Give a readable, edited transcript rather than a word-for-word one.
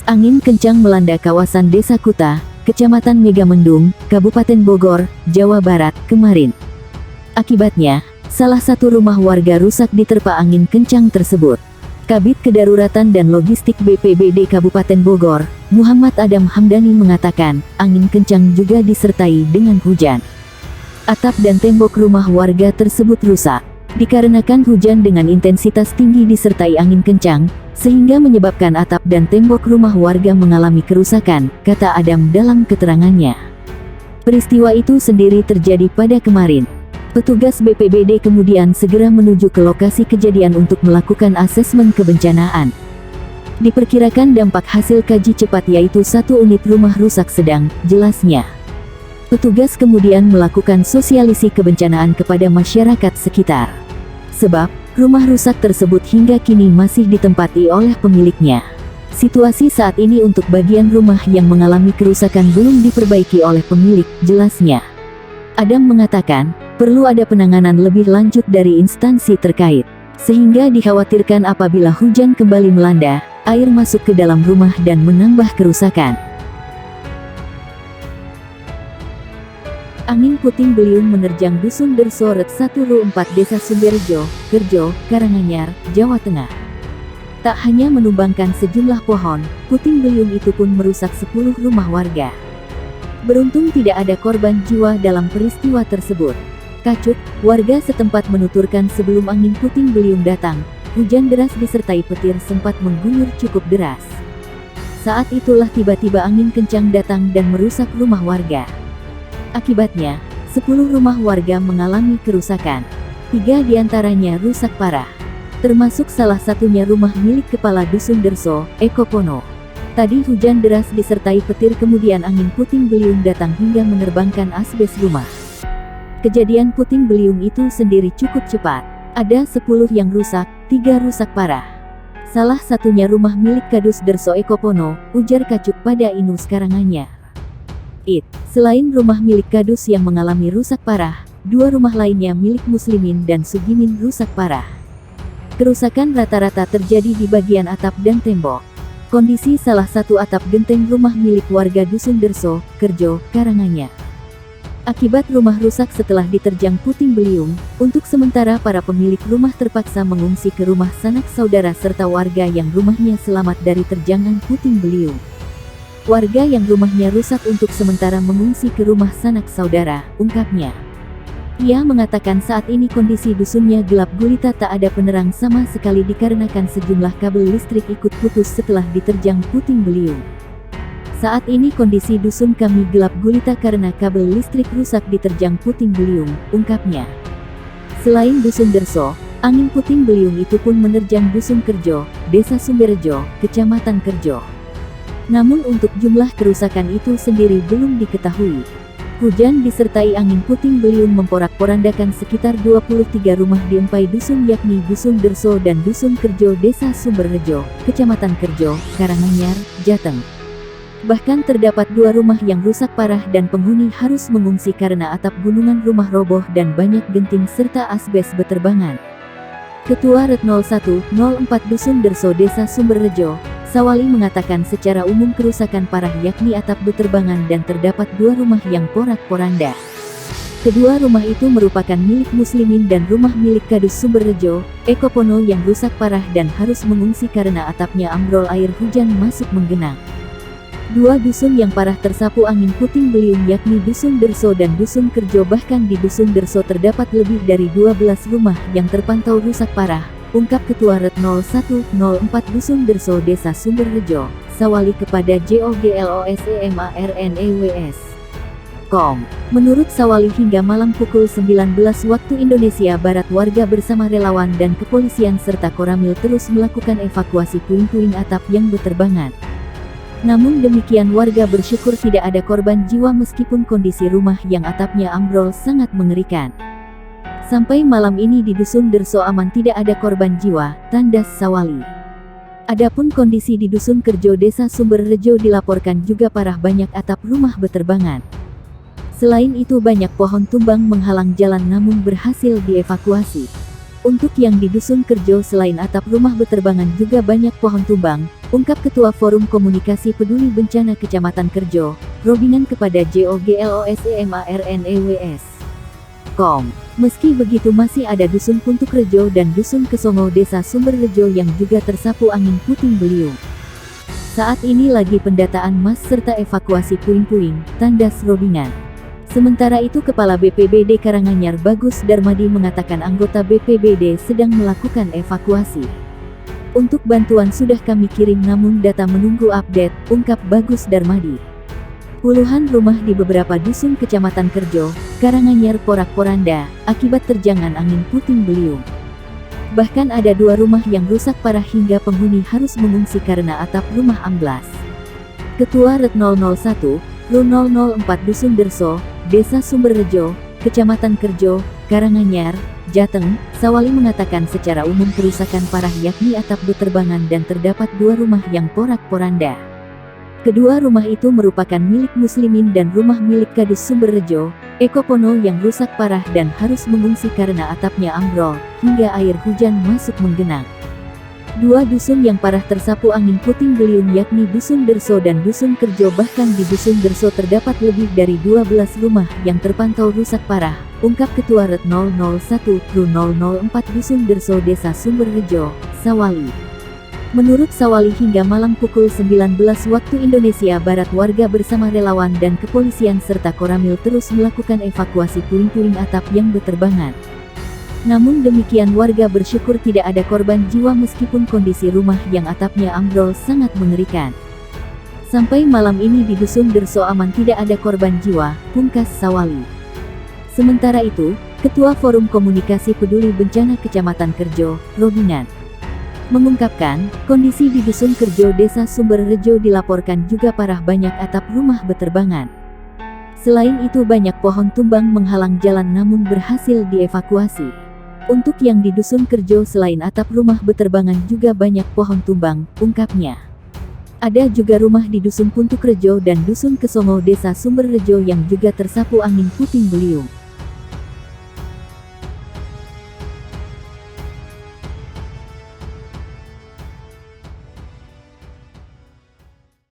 Angin kencang melanda kawasan Desa Kuta, Kecamatan Megamendung, Kabupaten Bogor, Jawa Barat, kemarin. Akibatnya, salah satu rumah warga rusak diterpa angin kencang tersebut. Kabid Kedaruratan dan Logistik BPBD Kabupaten Bogor, Muhammad Adam Hamdani mengatakan, angin kencang juga disertai dengan hujan. Atap dan tembok rumah warga tersebut rusak. Dikarenakan hujan dengan intensitas tinggi disertai angin kencang, sehingga menyebabkan atap dan tembok rumah warga mengalami kerusakan, kata Adam dalam keterangannya. Peristiwa itu sendiri terjadi pada kemarin. Petugas BPBD kemudian segera menuju ke lokasi kejadian untuk melakukan asesmen kebencanaan. Diperkirakan dampak hasil kaji cepat yaitu 1 unit rumah rusak sedang, jelasnya. Petugas kemudian melakukan sosialisasi kebencanaan kepada masyarakat sekitar. Sebab, rumah rusak tersebut hingga kini masih ditempati oleh pemiliknya. Situasi saat ini untuk bagian rumah yang mengalami kerusakan belum diperbaiki oleh pemilik, jelasnya. Adam mengatakan, perlu ada penanganan lebih lanjut dari instansi terkait, sehingga dikhawatirkan apabila hujan kembali melanda, air masuk ke dalam rumah dan menambah kerusakan. Angin puting beliung menerjang Dusun Derso Ret 1 RW 4 Desa Sumberjo, Kerjo, Karanganyar, Jawa Tengah. Tak hanya menumbangkan sejumlah pohon, puting beliung itu pun merusak 10 rumah warga. Beruntung tidak ada korban jiwa dalam peristiwa tersebut. Kacut, warga setempat menuturkan sebelum angin puting beliung datang, hujan deras disertai petir sempat mengguyur cukup deras. Saat itulah tiba-tiba angin kencang datang dan merusak rumah warga. Akibatnya, 10 rumah warga mengalami kerusakan. 3 diantaranya rusak parah. Termasuk salah satunya rumah milik Kepala Dusun Derso, Eko Pono. Tadi hujan deras disertai petir kemudian angin puting beliung datang hingga menerbangkan asbes rumah. Kejadian puting beliung itu sendiri cukup cepat. Ada 10 yang rusak, 3 rusak parah. Salah satunya rumah milik Kadus Derso Eko Pono, ujar Kacuk pada Inus Karanganyar. Selain rumah milik Kadus yang mengalami rusak parah, 2 rumah lainnya milik Muslimin dan Sugimin rusak parah. Kerusakan rata-rata terjadi di bagian atap dan tembok. Kondisi salah satu atap genteng rumah milik warga Dusun Derso, Kerjo, Karanganyar. Akibat rumah rusak setelah diterjang puting beliung, untuk sementara para pemilik rumah terpaksa mengungsi ke rumah sanak saudara serta warga yang rumahnya selamat dari terjangan puting beliung. Warga yang rumahnya rusak untuk sementara mengungsi ke rumah sanak saudara, ungkapnya. Ia mengatakan saat ini kondisi dusunnya gelap gulita, tak ada penerang sama sekali dikarenakan sejumlah kabel listrik ikut putus setelah diterjang puting beliung. Saat ini kondisi dusun kami gelap gulita karena kabel listrik rusak diterjang puting beliung, ungkapnya. Selain Dusun Derso, angin puting beliung itu pun menerjang Dusun Kerjo, Desa Sumberjo, Kecamatan Kerjo. Namun untuk jumlah kerusakan itu sendiri belum diketahui. Hujan disertai angin puting beliung memporak-porandakan sekitar 23 rumah di 4 dusun yakni Dusun Derso dan Dusun Kerjo Desa Sumberjo, Kecamatan Kerjo, Karanganyar, Jateng. Bahkan terdapat 2 rumah yang rusak parah dan penghuni harus mengungsi karena atap gunungan rumah roboh dan banyak genting serta asbes beterbangan. Ketua Ret 0104 Dusun Derso Desa Sumberjo, Sawali mengatakan secara umum kerusakan parah yakni atap beterbangan dan terdapat 2 rumah yang porak-poranda. Kedua rumah itu merupakan milik Muslimin dan rumah milik Kadus Sumberjo, Eko Pono yang rusak parah dan harus mengungsi karena atapnya ambrol air hujan masuk menggenang. 2 dusun yang parah tersapu angin puting beliung yakni Dusun Derso dan Dusun Kerjo, bahkan di Dusun Derso terdapat lebih dari 12 rumah yang terpantau rusak parah, ungkap Ketua Ret 0104 Dusun Derso Desa Sumberjo, Sawali kepada JOGLOSEMARNEWS.com. Menurut Sawali hingga malam pukul 19 waktu Indonesia Barat warga bersama relawan dan kepolisian serta Koramil terus melakukan evakuasi puing-puing atap yang beterbangan. Namun demikian warga bersyukur tidak ada korban jiwa meskipun kondisi rumah yang atapnya ambrol sangat mengerikan. Sampai malam ini di Dusun Derso aman tidak ada korban jiwa, tandas Sawali. Adapun kondisi di Dusun Kerjo Desa Sumberjo dilaporkan juga parah, banyak atap rumah beterbangan. Selain itu banyak pohon tumbang menghalang jalan namun berhasil dievakuasi. Untuk yang di Dusun Kerjo selain atap rumah beterbangan juga banyak pohon tumbang, ungkap Ketua Forum Komunikasi Peduli Bencana Kecamatan Kerjo, Robingan kepada JOGLOSEMARNEWS. Meski begitu masih ada Dusun Puntuk Rejo dan Dusun Kesongo Desa Sumberrejo yang juga tersapu angin puting beliung. Saat ini lagi pendataan mas serta evakuasi puing-puing, tandas Robingan. Sementara itu Kepala BPBD Karanganyar Bagus Darmadi mengatakan anggota BPBD sedang melakukan evakuasi. Untuk bantuan sudah kami kirim namun data menunggu update, ungkap Bagus Darmadi. Puluhan rumah di beberapa dusun Kecamatan Kerjo, Karanganyar porak-poranda, akibat terjangan angin puting beliung. Bahkan ada 2 rumah yang rusak parah hingga penghuni harus mengungsi karena atap rumah amblas. Ketua RT 001, RU 004 Dusun Derso, Desa Sumberrejo, Kecamatan Kerjo, Karanganyar, Jateng, Sawali mengatakan secara umum kerusakan parah yakni atap beterbangan dan terdapat 2 rumah yang porak-poranda. Kedua rumah itu merupakan milik muslimin dan rumah milik Kadus Sumberrejo, Eko Pono yang rusak parah dan harus mengungsi karena atapnya ambrol, hingga air hujan masuk menggenang. 2 dusun yang parah tersapu angin puting beliung yakni Dusun Derso dan Dusun Kerjo, bahkan di Dusun Derso terdapat lebih dari 12 rumah yang terpantau rusak parah, ungkap Ketua RT 001 RU 004 Dusun Derso Desa Sumberrejo, Sawali. Menurut Sawali hingga malam pukul 19 waktu Indonesia Barat warga bersama relawan dan kepolisian serta Koramil terus melakukan evakuasi puing-puing atap yang beterbangan. Namun demikian warga bersyukur tidak ada korban jiwa meskipun kondisi rumah yang atapnya ambrol sangat mengerikan. Sampai malam ini di Dusun Derso aman tidak ada korban jiwa, pungkas Sawali. Sementara itu, Ketua Forum Komunikasi Peduli Bencana Kecamatan Kerjo, Robingan, mengungkapkan, kondisi di Dusun Kerjo Desa Sumberrejo dilaporkan juga parah, banyak atap rumah beterbangan. Selain itu banyak pohon tumbang menghalang jalan namun berhasil dievakuasi. Untuk yang di Dusun Kerjo selain atap rumah beterbangan juga banyak pohon tumbang, ungkapnya. Ada juga rumah di Dusun Puntuk Rejo dan Dusun Kesongo Desa Sumberrejo yang juga tersapu angin puting beliung.